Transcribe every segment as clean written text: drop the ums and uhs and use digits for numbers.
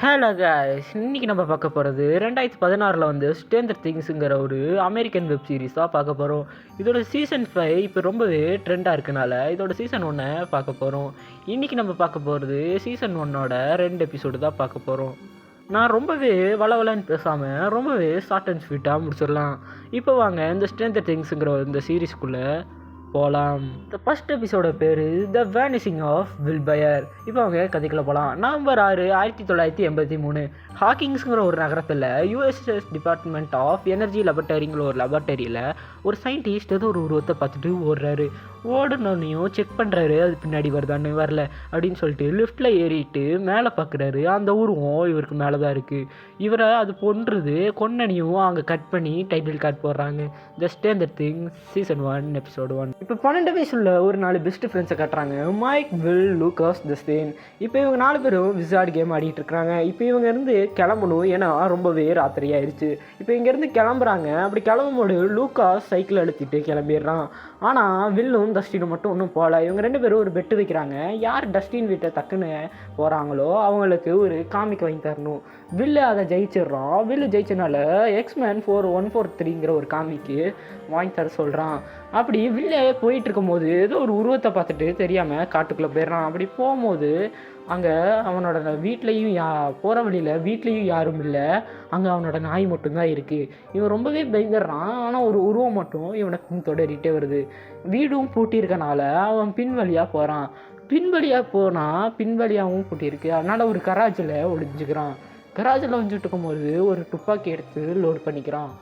Hello guys, இன்றைக்கி நம்ம பார்க்க போகிறது 2016 வந்து ஸ்ட்ரேஞ்சர் திங்ஸுங்கிற ஒரு அமெரிக்கன் வெப் சீரிஸ் தான் பார்க்க போகிறோம். இதோட சீசன் 5 இப்போ ரொம்பவே ட்ரெண்டாக இருக்கனால இதோட சீசன் 1 பார்க்க போகிறோம். இன்றைக்கி நம்ம பார்க்க போகிறது சீசன் 1ஓட 2 எபிசோடு தான் பார்க்க போகிறோம். நான் ரொம்பவே வளவலன்னு பேசாமல் ரொம்பவே ஷார்ட் அண்ட் ஸ்வீட்டாக முடிச்சிடலாம். இப்போ வாங்க இந்த ஸ்ட்ரேஞ்சர் திங்ஸுங்கிற இந்த சீரீஸ்குள்ளே போகலாம். இந்த ஃபர்ஸ்ட் எபிசோட பேர் த வேனிசிங் ஆஃப் வில் பயர். இப்போ அவங்க கதைக்குள்ள போகலாம். நவம்பர் 6, 1983 ஹாக்கிங்ஸுங்கிற ஒரு நகரத்தில் யூஎஸ்எஸ் டிபார்ட்மெண்ட் ஆஃப் எனர்ஜி லெபர்டரிங்கிற ஒரு லெபர்டரியில் ஒரு சயின்டிஸ்ட் ஏதோ ஒரு உருவத்தை பார்த்துட்டு ஓடுறாரு. ஓடுனோன்னையும் செக் பண்ணுறாரு, அது பின்னாடி வருதான்னு. வரல அப்படின்னு சொல்லிட்டு லிஃப்ட்டில் ஏறிட்டு மேலே பார்க்குறாரு. அந்த உருவம் இவருக்கு மேலே தான் இருக்குது. இவரை அது கொன்னனையும் அங்கே கட் பண்ணி டைட்டில் கார்ட் போடுறாங்க. The Stranger Things season 1 episode 1. இப்போ 12 வயசுள்ள ஒரு 4 பெஸ்ட் ஃப்ரெண்ட்ஸை கட்டுறாங்க. Mike, Will, Lucas, Justin. இப்போ இவங்க 4 பேரும் விசார்ட் கேம் ஆடிட்டு இருக்கிறாங்க. இப்போ இவங்க இருந்து கிளம்பணும், ஏன்னா ரொம்பவே ராத்திரி ஆயிடுச்சு. இப்போ இங்கேருந்து கிளம்புறாங்க. அப்படி கிளம்பும்போது லூகாஸ் சைக்கிள் அழுத்திட்டு கிளம்பிடுறான். ஆனால் வில்லும் டஸ்டினும் மட்டும் ஒன்றும் போகல. இவங்க 2 பேரும் ஒரு பெட்டு வைக்கிறாங்க. யார் டஸ்டின் வீட்டை டக்குன்னு போகிறாங்களோ அவங்களுக்கு ஒரு காமிக் வாங்கி தரணும். வில்லு அதை ஜெயிச்சிடுறான். வில்லு ஜெயிச்சனால எக்ஸ்மேன் 4143ங்கிற ஒரு காமிக்கு வாங்கி தர சொல்கிறான். அப்படி வில்லே போயிட்டு இருக்கும்போது ஏதோ ஒரு உருவத்தை பார்த்துட்டு தெரியாமல் காட்டுக்குள்ளே போயிடுறான். அப்படி போகும்போது அங்கே அவனோட வீட்லேயும் போகிற வழியில் வீட்லேயும் யாரும் இல்லை. அங்கே அவனோட நாய் மட்டும்தான் இருக்குது. இவன் ரொம்பவே பயந்துடுறான். ஆனால் ஒரு உருவம் மட்டும் இவனை தொடரிட்டே வருது. வீடும் பூட்டியிருக்கனால அவன் பின்வழியாக போகிறான். பின்வழியாக போனால் பின்வழியாகவும் பூட்டியிருக்கு. அதனால் ஒரு கராஜில் ஒளிஞ்சுக்கிறான். கராஜில் ஒழிஞ்சிட்டு இருக்கும்போது ஒரு துப்பாக்கி எடுத்து லோட் பண்ணிக்கிறான்.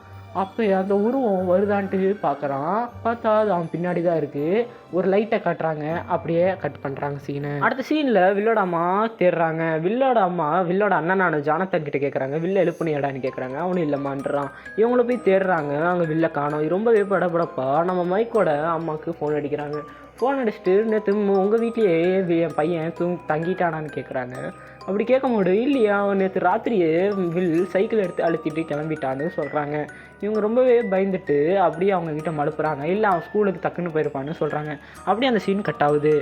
அப்போ அந்த உருவம் வருதான்ட்டு பார்க்குறான். பார்த்தா அது அவன் பின்னாடி தான் இருக்குது. ஒரு லைட்டை காட்டுறாங்க. அப்படியே கட் பண்ணுறாங்க சீனை. அடுத்த சீனில் வில்லோட அம்மா தேடுறாங்க. வில்லோட அம்மா வில்லோட அண்ணனான ஜானத்தன் கிட்ட கேட்குறாங்க, வில்ல எழுப்புனியடான்னு கேட்குறாங்க. அவனும் இல்லைம்மான்றான். இவங்கள போய் தேடுறாங்க. அங்கே வில்ல காணோம். ரொம்பவே படப்படப்பா நம்ம மைக்கோட அம்மாவுக்கு ஃபோன் அடிக்கிறாங்க. ஃபோன் அடிச்சுட்டு நேற்று உங்கள் வீட்லேயே என் பையன் தங்கிட்டானான்னு கேட்குறாங்க. அப்படி கேட்கும்போது இல்லையா, அவன் நேற்று ராத்திரியே வில் சைக்கிள் எடுத்து அழுத்திட்டு கிளம்பிட்டான்னு சொல்கிறாங்க. இவங்க ரொம்பவே பயந்துட்டு அப்படியே அவங்க கிட்ட மழுப்புறாங்க. இல்லை, அவன் ஸ்கூலுக்கு டக்குன்னு போயிருப்பான்னு சொல்கிறாங்க. அப்படியே அந்த சீன் கட் ஆகுது.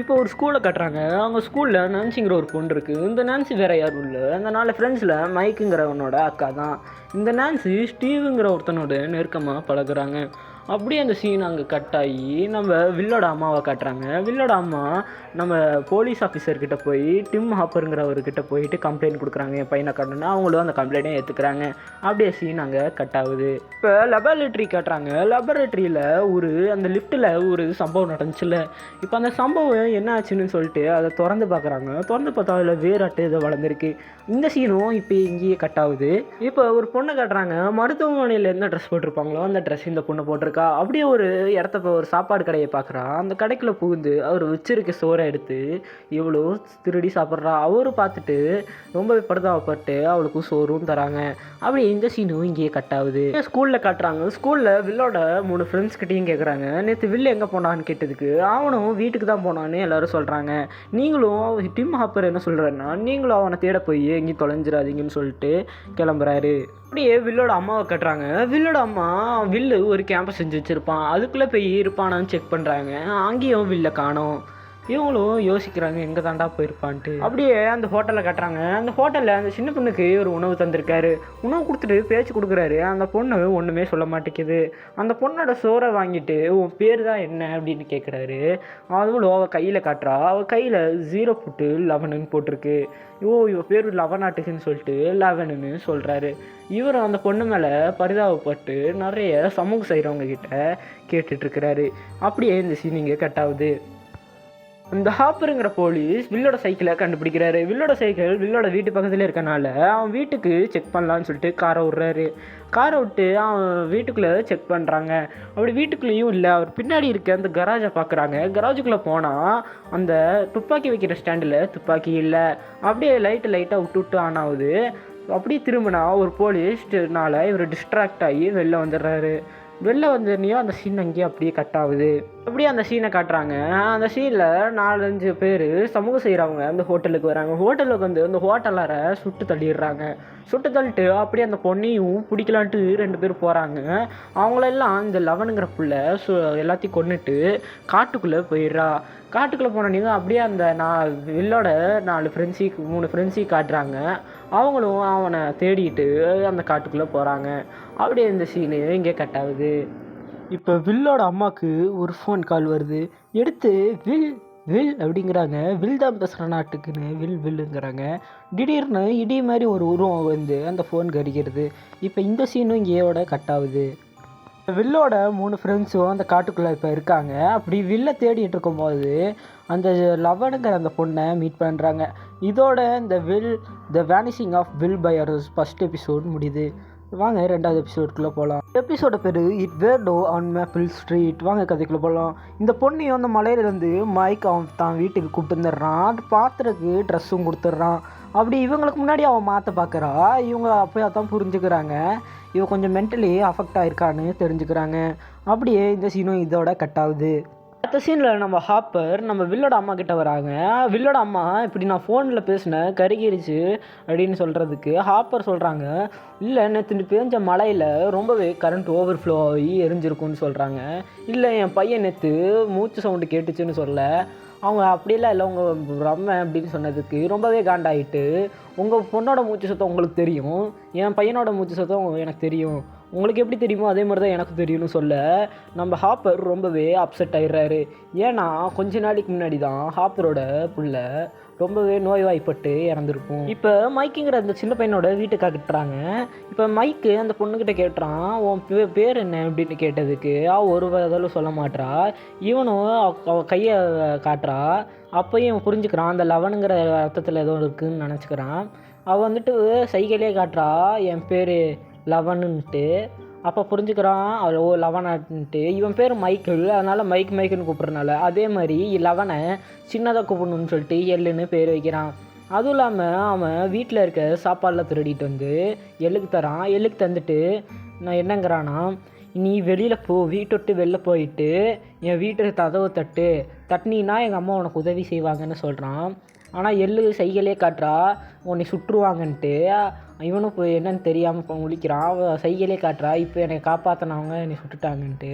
இப்போ ஒரு ஸ்கூலை கட்டுறாங்க. அவங்க ஸ்கூலில் நான்சிங்கிற ஒரு பொண்ணு இருக்குது. இந்த நான்சி வேறு யாரும் இல்லை, அந்த 4 ஃப்ரெண்ட்ஸில் மைக்குங்கிறவனோட அக்கா தான். இந்த நான்சி ஸ்டீவுங்கிற ஒருத்தனோட நெருக்கமாக பழகுறாங்க. அப்படியே அந்த சீன் அங்கே கட் ஆகி நம்ம வில்லோட அம்மாவை காட்டுறாங்க. வில்லோட அம்மா நம்ம போலீஸ் ஆஃபீஸர்கிட்ட போய் டிம் ஹாப்பருங்கிறவர்கிட்ட போயிட்டு கம்ப்ளைண்ட் கொடுக்குறாங்க, என் பையனை காட்டுனா. அவங்களும் அந்த கம்ப்ளைண்ட்டை ஏற்றுக்கிறாங்க. அப்படியே சீன் அங்கே கட் ஆகுது. இப்போ லெபார்ட்ரி காட்டுறாங்க. லெபார்ட்ரியில் அந்த லிஃப்ட்டில் ஒரு சம்பவம் நடந்துச்சுல்ல. இப்போ அந்த சம்பவம் என்ன ஆச்சுன்னு சொல்லிட்டு அதை திறந்து பார்க்குறாங்க. திறந்து பார்த்தா அதில் வேறாட்டு இதை வளர்ந்துருக்கு. இந்த சீனும் இப்போ இங்கேயே கட் ஆகுது. இப்போ ஒரு பொண்ணை காட்டுறாங்க. மருத்துவமனையில் என்ன ட்ரெஸ் போட்டிருப்பாங்களோ அந்த ட்ரெஸ் இந்த பொண்ணை போட்டிருக்கா. அப்படியே ஒரு இடத்த ஒரு சாப்பாடு கடையை பார்க்குறா. அந்த கடைக்குள்ளே புகுந்து அவர் வச்சிருக்க சோறை எடுத்து இவ்வளோ திருடி சாப்பிட்றா. அவரு பார்த்துட்டு ரொம்பவே படுதாவப்பட்டு அவளுக்கு சோறும் தராங்க. அப்படி இந்த சீனும் இங்கேயே கட் ஆகுது. ஸ்கூலில் காட்டுறாங்க. ஸ்கூலில் வில்லோட 3 ஃப்ரெண்ட்ஸ்கிட்டையும் கேட்குறாங்க, நேற்று வில்லு எங்கே போனான்னு கேட்டதுக்கு அவனும் வீட்டுக்கு தான் போனான்னு எல்லோரும் சொல்கிறாங்க. நீங்களும் டிம் ஹாப்பர் என்ன சொல்கிறேன்னா, நீங்களும் அவனை தேட போய் எங்கேயும் தொலைஞ்சிடாதீங்கன்னு சொல்லிட்டு கிளம்புறாரு. அப்படியே வில்லோட அம்மாவை கட்டுறாங்க. வில்லோட அம்மா வில்லு ஒரு கேம்பஸ் செஞ்சு வச்சுருப்பான், அதுக்குள்ளே போய் இருப்பானான்னு செக் பண்ணுறாங்க. அங்கேயும் வில்லை காணோம். இவங்களும் யோசிக்கிறாங்க, எங்கே தாண்டா போயிருப்பான்ட்டு. அப்படியே அந்த ஹோட்டலில் கட்டுறாங்க. அந்த ஹோட்டலில் அந்த சின்ன பொண்ணுக்கு ஒரு உணவு தந்திருக்காரு. உணவு கொடுத்துட்டு பேச்சு கொடுக்குறாரு. அந்த பொண்ணு ஒன்றுமே சொல்ல மாட்டேங்குது. அந்த பொண்ணோட சோறை வாங்கிட்டு உன் பேர் தான் என்ன அப்படின்னு கேட்குறாரு. அதுவும் அவள் கையில் காட்டுறா. அவள் கையில் 0.11 போட்டிருக்கு. இவ பேர் 11 சொல்லிட்டு 11ன்னு சொல்கிறாரு. இவர் அந்த பொண்ணு மேலே பரிதாபப்பட்டு நிறைய சமூகம் செய்கிறவங்க கிட்ட கேட்டுட்ருக்கிறாரு. அப்படியே இந்த சீன் இங்கே கட் ஆகுது. இந்த ஹாப்பருங்கிற போலீஸ் வில்லோட சைக்கிளை கண்டுபிடிக்கிறாரு. வில்லோட சைக்கிள் வில்லோட வீட்டு பக்கத்தில் இருக்கனால அவன் வீட்டுக்கு செக் பண்ணலான்னு சொல்லிட்டு காரை விட்றாரு. காரை விட்டு அவன் வீட்டுக்குள்ளே செக் பண்ணுறாங்க. அப்படி வீட்டுக்குள்ளேயும் இல்லை. அவர் பின்னாடி இருக்க அந்த கராஜை பார்க்குறாங்க. கராஜுக்குள்ளே போனால் அந்த துப்பாக்கி வைக்கிற ஸ்டாண்டில் துப்பாக்கி இல்லை. அப்படியே லைட்டாக விட்டு ஆன் ஆகுது. அப்படியே திரும்பினா ஒரு போலீஸ்னால இவர் டிஸ்ட்ராக்ட் ஆகி வெளில வந்துடுறாரு. வெளில வந்தோடனே அந்த சீன் அங்கேயே அப்படியே கட் ஆகுது. அப்படியே அந்த சீனை காட்டுறாங்க. அந்த சீனில் 4-5 பேர் சமூகம் செய்கிறவங்க அந்த ஹோட்டலுக்கு வராங்க. ஹோட்டலுக்கு வந்து அந்த ஹோட்டலரை சுட்டு தள்ளிடுறாங்க. சுட்டு தள்ளிட்டு அப்படியே அந்த பொண்ணையும் பிடிக்கலான்ட்டு 2 பேர் போகிறாங்க. அவங்களெல்லாம் இந்த 11ங்கிற புள்ள எல்லாத்தையும் கொன்னுட்டு காட்டுக்குள்ளே போயிடுறா. காட்டுக்குள்ளே போனோன்னே அப்படியே அந்த வில்லோட 4 ஃப்ரெண்ட்ஸையும் 3 ஃப்ரெண்ட்ஸையும் காட்டுறாங்க. அவங்களும் அவனை தேடிட்டு அந்த காட்டுக்குள்ளே போகிறாங்க. அப்படியே இந்த சீனு இங்கே கட் ஆகுது. இப்போ வில்லோட அம்மாவுக்கு ஒரு ஃபோன் கால் வருது. எடுத்து வில் வில் அப்படிங்கிறாங்க. வில் தான் பேசுகிற நாட்டுக்குன்னு வில்லுங்கிறாங்க. திடீர்னு இடி மாதிரி ஒரு உருவம் வந்து அந்த ஃபோன் கடிக்கிறது. இப்போ இந்த சீனும் இங்கேயோட கட் ஆகுது. வில்லோட 3 ஃப்ரெண்ட்ஸும் அந்த காட்டுக்குள்ளே இப்போ இருக்காங்க. அப்படி வில்லை தேடிட்டு இருக்கும்போது அந்த லவனுங்கிற அந்த பொண்ணை மீட் பண்ணுறாங்க. இதோட இந்த the vanishing of Will Byers first episode முடியுது. வாங்க 2வது எபிசோடுக்குள்ளே போகலாம். எபிசோட பேர் the weirdo on Maple Street. வாங்க கதைக்குள்ளே போகலாம். இந்த பொண்ணையும் அந்த மலையிலேருந்து மைக் அவன் தான் வீட்டுக்கு கூப்பிட்டு வந்துடுறான். அது பாத்திரக்கு ட்ரெஸ்ஸும் கொடுத்துட்றான். அப்படி இவங்களுக்கு முன்னாடி அவன் மாற்ற பார்க்குறா. இவங்க அப்போ தான் புரிஞ்சுக்கிறாங்க இவன் கொஞ்சம் மென்டலி அஃபெக்ட் ஆகிருக்கான்னு தெரிஞ்சுக்கிறாங்க. அப்படியே இந்த சீனும் இதோட கட் ஆகுது. அடுத்த சீனில் நம்ம ஹாப்பர் நம்ம வில்லோட அம்மா கிட்ட வராங்க. வில்லோட அம்மா இப்படி நான் ஃபோனில் பேசினேன் கருகிருச்சு அப்படின்னு சொல்கிறதுக்கு ஹாப்பர் சொல்கிறாங்க, இல்லை நேற்று பேஞ்ச மழையில் ரொம்பவே கரண்ட் ஓவர்ஃப்ளோ ஆகி எரிஞ்சிருக்குன்னு சொல்கிறாங்க. இல்லை என் பையன் நேற்று மூச்சு சவுண்டு கேட்டுச்சுன்னு சொல்ல. அவங்க அப்படிலாம் இல்லை உங்கள் ரம்மை அப்படின்னு சொன்னதுக்கு ரொம்பவே காண்டாயிட்டு, உங்கள் பொண்ணோட மூச்சு சத்தம் உங்களுக்கு தெரியும், என் பையனோட மூச்சு சத்தம் எனக்கு தெரியும், உங்களுக்கு எப்படி தெரியுமோ அதே மாதிரி தான் எனக்கு தெரியும்னு சொல்ல நம்ம ஹாப்பர் ரொம்பவே அப்செட் ஆகிடுறாரு. ஏன்னா கொஞ்ச நாளைக்கு முன்னாடி தான் ஹாப்பரோட பிள்ளை ரொம்பவே நோய்வாய்ப்பட்டு இறந்துருக்கும். இப்போ மைக்குங்கிற அந்த சின்ன பையனோட வீட்டுக்கு கட்டுறாங்க. இப்போ மைக்கு அந்த பொண்ணுக்கிட்ட கேட்டுறான், உன் பேர் என்ன அப்படின்னு கேட்டதுக்கு ஒரு பதிலும் சொல்ல மாட்றா. இவனும் அவ கையை காட்டுறா. அப்போயும் புரிஞ்சுக்கிறான் அந்த லவனுங்கிற அர்த்தத்தில் ஏதோ இருக்குதுன்னு நினச்சிக்கிறான். அவள் வந்துட்டு சைக்கிளே காட்டுறா என் பேர் லவனுன்ட்டு. அப்போ புரிஞ்சுக்கிறான் அவள் லவனான்ட்டு. இவன் பேர் மைக்கிள், அதனால் மைக்குன்னு கூப்பிட்றனால அதே மாதிரி லவனை சின்னதாக கூப்பிடணுன்னு சொல்லிட்டு எள்ளுன்னு பேர் வைக்கிறான். அதுவும் இல்லாமல் அவன் வீட்டில் இருக்க சாப்பாடெலாம் திருடிட்டு வந்து எள்ளுக்கு தரான். எள்ளுக்கு தந்துட்டு நான் என்னங்கிறானா, நீ வெளியில் வீட்டை விட்டு வெளில போயிட்டு என் வீட்டு கதவை தட்டினீன்னா எங்கள் அம்மா உனக்கு உதவி செய்வாங்கன்னு சொல்கிறான். ஆனால் எள்ளு சைக்கிளே காட்டுறா உன்னை சுற்றுவாங்கன்ட்டு. இவனும் இப்போ என்னன்னு தெரியாமல் இப்போ முழிக்கிறான். அவன் சைக்கிளே காட்டுறா இப்போ என்னை காப்பாற்றினவங்க என்னை சுட்டுட்டாங்கன்ட்டு.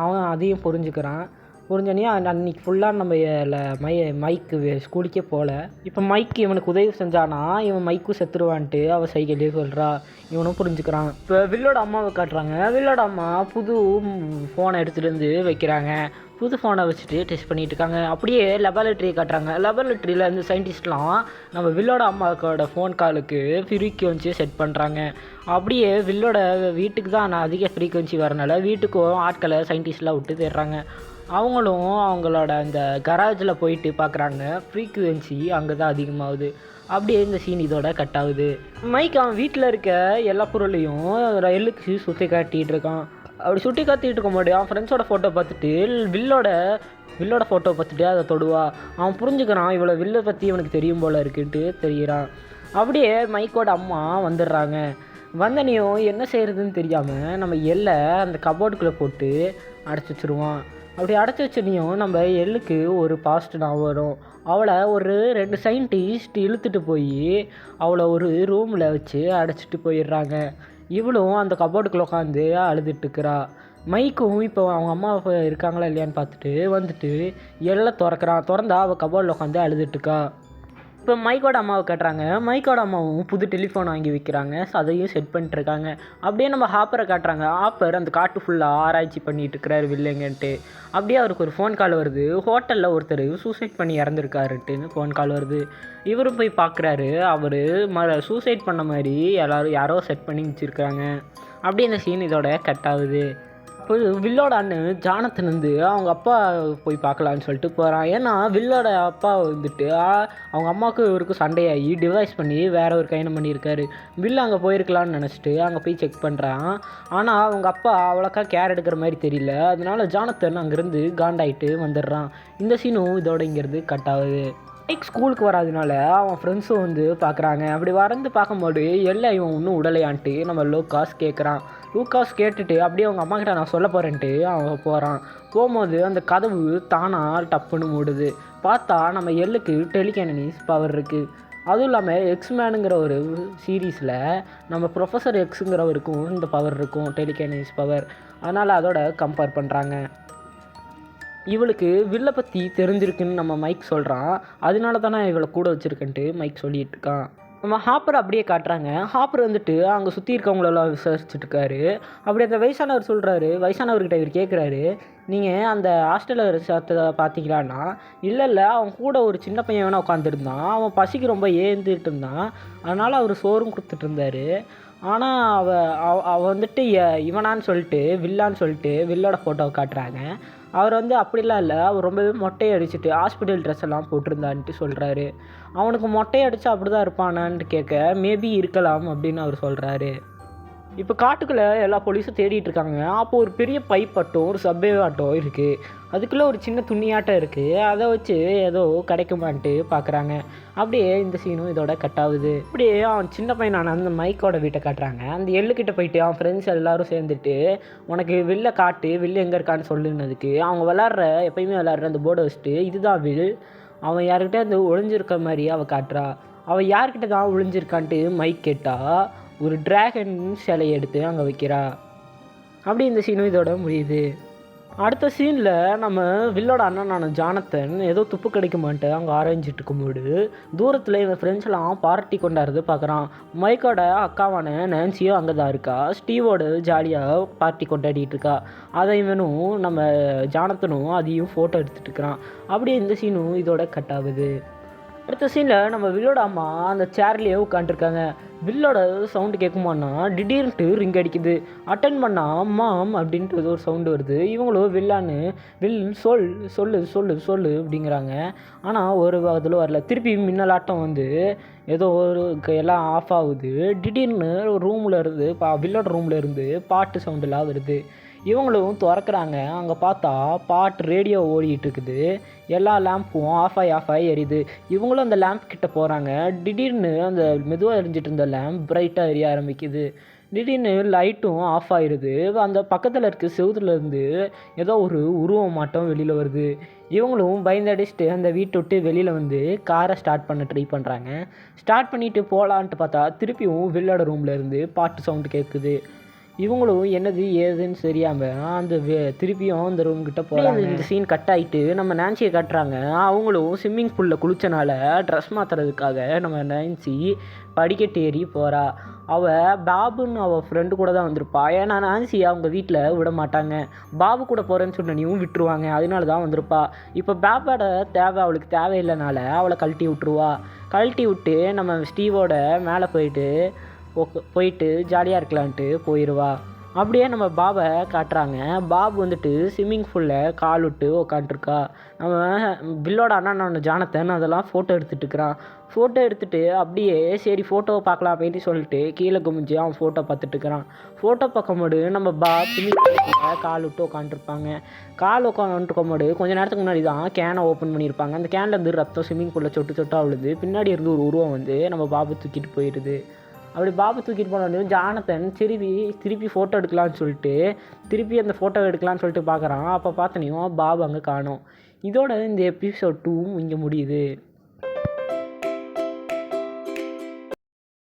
அவன் அதையும் புரிஞ்சுக்கிறான். புரிஞ்சோன்னே அன்றைக்கி ஃபுல்லாக நம்ம மைக்கு ஸ்கூலுக்கே போகல. இப்போ மைக்கு இவனுக்கு உதவி செஞ்சானா இவன் மைக்கும் செத்துருவான்ட்டு அவள் சைக்கிளே சொல்கிறா. இவனும் புரிஞ்சுக்கிறான். இப்போ வில்லோட அம்மாவை காட்டுறாங்க. வில்லோட அம்மா புது ஃபோனை எடுத்துகிட்டு வந்து வைக்கிறாங்க. புது ஃபோனை வச்சுட்டு டெஸ்ட் பண்ணிகிட்டு இருக்காங்க. அப்படியே லெபார்ட்ரியை காட்டுறாங்க. லெபார்ட்ரியில் இந்த சயின்டிஸ்ட்லாம் நம்ம வில்லோட அம்மாவோட ஃபோன் காலுக்கு ஃப்ரீக்வன்சியை செட் பண்ணுறாங்க. அப்படியே வில்லோட வீட்டுக்கு தான் அதிக ஃப்ரீக்வன்சி வரனால வீட்டுக்கும் ஆட்களை சயின்டிஸ்ட்லாம் விட்டு தேடுறாங்க. அவங்களும் அவங்களோட அந்த கராஜில் போயிட்டு பார்க்குறாங்க. ஃப்ரீக்வன்சி அங்கே தான் அதிகமாகுது. அப்படியே இந்த சீன் இதோட கட் ஆகுது. மைக் அவன் வீட்டில் இருக்க எல்லா பொருளையும் ரயிலுக்கு சுற்றி காட்டிகிட்டு இருக்கான். அப்படி சுட்டி காத்திட்டு இருக்கும்போது அவன் ஃப்ரெண்ட்ஸோட ஃபோட்டோ பார்த்துட்டு வில்லோட ஃபோட்டோ பார்த்துட்டு அதை தொடுவா. அவன் புரிஞ்சுக்கிறான் இவ்வளோ வில்லை பற்றி இவனுக்கு தெரியும் போல் இருக்குன்ட்டு தெரிகிறான். அப்படியே மைக்கோட அம்மா வந்துடுறாங்க. வந்தனையும் என்ன செய்கிறதுன்னு தெரியாமல் நம்ம எல்லை அந்த கபோர்டுக்குள்ளே போட்டு அடைச்சி வச்சுருவான். அப்படி அடைச்சி வச்சனையும் நம்ம எள்ளுக்கு ஒரு பாஸ்ட் நான் வரும். அவளை ஒரு 2 சயின்டிஸ்ட் இழுத்துட்டு போய் அவளை ஒரு ரூமில் வச்சு அடைச்சிட்டு போயிடுறாங்க. இவளும் அந்த கபோர்டுக்குள்ளே உட்காந்து அழுதுட்டுருக்கிறா. மைக்கும் இப்போ அவங்க அம்மா இருக்காங்களா இல்லையான்னு பார்த்துட்டு வந்துட்டு எல்லாம் திறந்தா அவள் கபோர்டில் உட்காந்து அழுதுட்டுருக்கா. இப்போ மைக்கோட அம்மாவை காட்டுறாங்க. மைக்கோட அம்மாவும் புது டெலிஃபோன் வாங்கி வைக்கிறாங்க. ஸோ அதையும் செட் பண்ணிட்டுருக்காங்க. அப்படியே நம்ம ஹாப்பரை காட்டுறாங்க. ஹாப்பர் அந்த காட்டு ஃபுல்லாக ஆராய்ச்சி பண்ணிகிட்டு இருக்கிறாரு வில்லைங்கன்ட்டு. அப்படியே அவருக்கு ஒரு ஃபோன் கால் வருது. ஹோட்டலில் ஒருத்தர் சூசைட் பண்ணி இறந்துருக்காருட்டுன்னு ஃபோன் கால் வருது. இவரும் போய் பார்க்குறாரு. அவர் சூசைட் பண்ண மாதிரி யாரோ செட் பண்ணி வச்சுருக்காங்க. அப்படியே இந்த சீன் இதோட கட் ஆகுது. இப்போ வில்லோட அண்ணன் ஜானத்தன் வந்து அவங்க அப்பா போய் பார்க்கலான்னு சொல்லிட்டு போகிறான். ஏன்னா வில்லோட அப்பா வந்துட்டு அவங்க அம்மாவுக்கு இவருக்கு சண்டையாகி டிவைஸ் பண்ணி வேற ஒரு கைனம் பண்ணியிருக்காரு. வில்லு அங்கே போயிருக்கலான்னு நினச்சிட்டு அங்கே போய் செக் பண்ணுறான். ஆனால் அவங்க அப்பா அவ்வளோக்கா கேர் எடுக்கிற மாதிரி தெரியல. அதனால ஜானத்தன் அங்கேருந்து காண்டாயிட்டு வந்துடுறான். இந்த சீனும் இதோட இங்கேருந்து கட் ஆகுது. மைக் ஸ்கூலுக்கு வராதனால அவன் ஃப்ரெண்ட்ஸும் வந்து பார்க்குறாங்க. அப்படி வரந்து பார்க்கும்போது எல்லாம் இவன் இன்னும் உடலையான்ட்டு நம்ம லூக்காஸ் கேட்குறான். லூக்காஸ் கேட்டுட்டு அப்படியே அவங்க அம்மா கிட்ட நான் சொல்ல போகிறேன்ட்டு அவன் போகிறான். போகும்போது அந்த கதவு தானாக டப்புன்னு மூடுது. பார்த்தா நம்ம எள்ளுக்கு டெலிகைனசிஸ் பவர் இருக்குது. அதுவும் இல்லாமல் எக்ஸ்மேனுங்கிற ஒரு சீரீஸில் நம்ம ப்ரொஃபஸர் எக்ஸுங்கிறவருக்கும் இந்த பவர் இருக்கும், டெலிகைனசிஸ் பவர். அதனால் அதோட கம்பேர் பண்ணுறாங்க. இவளுக்கு வில்லை பற்றி தெரிஞ்சிருக்குன்னு நம்ம மைக் சொல்கிறான். அதனால தானே இவளை கூட வச்சுருக்கன்ட்டு மைக் சொல்லிட்டு இருக்கான். நம்ம ஹாப்பர் அப்படியே காட்டுறாங்க. ஹாப்பர் வந்துட்டு அங்கே சுற்றி இருக்கவங்களெல்லாம் விசாரிச்சுட்டு இருக்காரு. அப்படி அந்த வயசானவர் சொல்கிறாரு. வயசானவர்கிட்ட இவர் கேட்குறாரு, நீங்கள் அந்த ஹாஸ்டலில் சேர்த்த பார்த்தீங்களான்னா, இல்லை அவன் கூட ஒரு சின்ன பையன் வேணால் உட்காந்துருந்தான். அவன் பசிக்கு ரொம்ப ஏந்துட்டு இருந்தான். அதனால் அவர் சோறும் கொடுத்துட்டு இருந்தார். ஆனால் அவ வந்துட்டு இவனான்னு சொல்லிட்டு வில்லான்னு சொல்லிட்டு வில்லோட ஃபோட்டோவை காட்டுறாங்க. அவர் வந்து அப்படிலாம் இல்லை, அவர் ரொம்பவே மொட்டையை அடிச்சுட்டு ஹாஸ்பிட்டல் ட்ரெஸ் எல்லாம் போட்டிருந்தான்ட்டு சொல்கிறாரு. அவனுக்கு மொட்டையை அடித்தா அப்படி தான் இருப்பானான்ட்டு கேட்க, மேபி இருக்கலாம் அப்படின்னு அவர் சொல்கிறாரு. இப்போ காட்டுக்குள்ளே எல்லா போலீஸும் தேடிட்டு இருக்காங்க. அப்போ ஒரு பெரிய பைப் ஆட்டம் ஒரு சப்வே ஆட்டோ இருக்குது. அதுக்குள்ளே ஒரு சின்ன துணியாட்டம் இருக்குது. அதை வச்சு ஏதோ கிடைக்குமான்ட்டு பார்க்குறாங்க. அப்படியே இந்த சீனும் இதோட கட் ஆகுது. அப்படியே அவன் சின்ன பையனான அந்த மைக்கோட வீட்டை காட்டுறாங்க. அந்த எள்ளுக்கிட்ட போயிட்டு அவன் ஃப்ரெண்ட்ஸ் எல்லோரும் சேர்ந்துட்டு உனக்கு வில்லை காட்டு, வில்லு எங்கே இருக்கான்னு சொல்லுனதுக்கு அவங்க எப்பயுமே விளாட்ற அந்த போர்டை வச்சுட்டு இதுதான் வில், அவன் யாருக்கிட்ட அந்த ஒளிஞ்சிருக்க மாதிரி அவள் காட்டுறா. அவள் யார்கிட்ட தான் ஒளிஞ்சிருக்கான்ட்டு மைக் கேட்டா ஒரு டிராகன் சிலையை எடுத்து அங்கே வைக்கிறா. அப்படி இந்த சீனும் இதோட முடியுது. அடுத்த சீனில் நம்ம வில்லோட அண்ணனான ஜானத்தன் ஏதோ துப்பு கிடைக்குமான்ட்டு அங்கே ஆராய்ஞ்சிட்டு இருக்கும்போது தூரத்தில் இவன் ஃப்ரெண்ட்ஸ்லாம் பார்ட்டி கொண்டாடுறது பார்க்குறான். மைக்கோட அக்காவான நான்சியும் அங்கே தான் இருக்கா. ஸ்டீவோட ஜாலியாக பார்ட்டி கொண்டாடிட்டு இருக்கா. அதை இவனும் நம்ம ஜானத்தனும் அதையும் ஃபோட்டோ எடுத்துகிட்டு இருக்கிறான். அப்படியே இந்த சீனும் இதோட கட் ஆகுது. அடுத்த சீனில் நம்ம வில்லோட அம்மா அந்த சேர்லேயே உட்காந்துருக்காங்க. வில்லோட சவுண்டு கேட்குமான்னா திடீர்னுட்டு ரிங் அடிக்குது. அட்டன் பண்ணால் அம்மாம் அப்படின்ட்டு ஏதோ ஒரு சவுண்டு வருது. இவங்களும் வில்லான்னு வில் சொல்லு அப்படிங்கிறாங்க. ஆனால் ஒரு அதில் வரல. திருப்பி மின்னலாட்டம் வந்து ஏதோ ஒரு எல்லாம் ஆஃப் ஆகுது. திடீர்னு ஒரு ரூமில் இருந்து வில்லோட ரூமில் இருந்து பாட்டு சவுண்டெல்லாம் வருது. இவங்களும் திறக்கிறாங்க. அங்கே பார்த்தா பாட்டு ரேடியோ ஓடிட்டு இருக்குது. எல்லா லேம்பும் ஆஃப் ஆகி எரியுது. இவங்களும் அந்த லேம்ப் கிட்ட போகிறாங்க. திடீர்னு அந்த மெதுவாக எரிஞ்சிட்டு இருந்த லேம்ப் பிரைட்டாக எரிய ஆரம்பிக்குது. திடீர்னு லைட்டும் ஆஃப் ஆயிடுது. அந்த பக்கத்தில் இருக்க செவுத்துலேருந்து ஏதோ ஒரு உருவம் மாட்டம் வெளியில் வருது. இவங்களும் பயந்தடிச்சுட்டு அந்த வீட்டை விட்டு வெளியில் வந்து காரை ஸ்டார்ட் பண்ண ட்ரை பண்ணுறாங்க. ஸ்டார்ட் பண்ணிவிட்டு போகலான்ட்டு பார்த்தா திருப்பியும் வில்லோட ரூமில் இருந்து பாட்டு சவுண்டு கேட்குது. இவங்களும் என்னது ஏதுன்னு தெரியாமல் அந்த திருப்பியும் அந்த ரூம்கிட்ட போகிறாங்க. இந்த சீன் கட் ஆகிட்டு நம்ம நான்சியை காட்டுறாங்க. அவங்களும் ஸ்விம்மிங் பூலில் குளித்தனால ட்ரெஸ் மாற்றுறதுக்காக நம்ம நான்சி படிக்கட்டு ஏறி போகிறா. அவள் பாபுன்னு அவள் ஃப்ரெண்டு கூட தான் வந்திருப்பா. ஏன்னா நான்சி அவங்க வீட்டில் விட மாட்டாங்க. பாபு கூட போகிறேன்னு சொன்னியும் விட்டுருவாங்க. அதனால தான் வந்திருப்பா. இப்போ பாபோட தேவை அவளுக்கு தேவையில்லைனால அவளை கழட்டி விட்டுருவா. கழட்டி விட்டு நம்ம ஸ்டீவோட மேலே போயிட்டு ஜாலியாக இருக்கலான்ட்டு போயிடுவா. அப்படியே நம்ம பாபை காட்டுறாங்க. பாபு வந்துட்டு ஸ்விம்மிங் பூலில் கால் விட்டு உக்காண்ட்ருக்கா. நம்ம வில்லோட அண்ணன் ஜானத்தன் அதெல்லாம் ஃபோட்டோ எடுத்துகிட்டு இருக்கிறான். ஃபோட்டோ எடுத்துகிட்டு அப்படியே சரி ஃபோட்டோவை பார்க்கலாம் அப்படின்னு சொல்லிட்டு கீழே குமிஞ்சு அவன் ஃபோட்டோ பார்த்துட்டு இருக்கிறான். ஃபோட்டோ பார்க்கும்போது நம்ம ஸ்விம்மிங் பூலில் கால் விட்டு உட்காந்துருப்பாங்க. கால் உட்காந்துருக்கும்போது கொஞ்சம் நேரத்துக்கு முன்னாடி தான் கேனை ஓப்பன் பண்ணியிருப்பாங்க. அந்த கேன்லேருந்து ரத்தம் ஸ்விம்மிங் பூலில் சொட்டு விழுது. பின்னாடி இருந்து ஒரு உருவம் வந்து நம்ம பாபு தூக்கிட்டு போயிடுது. அப்படி பாபு தூக்கிட்டு போனோடனே ஜானத்தன் திருப்பி ஃபோட்டோ எடுக்கலான்னு சொல்லிட்டு திருப்பி அந்த ஃபோட்டோ எடுக்கலான்னு சொல்லிட்டு பார்க்குறான். அப்போ பார்த்தனையும் பாபு அங்கே காணோம். இதோட இந்த எபிசோட் 2 இங்கே முடியுது.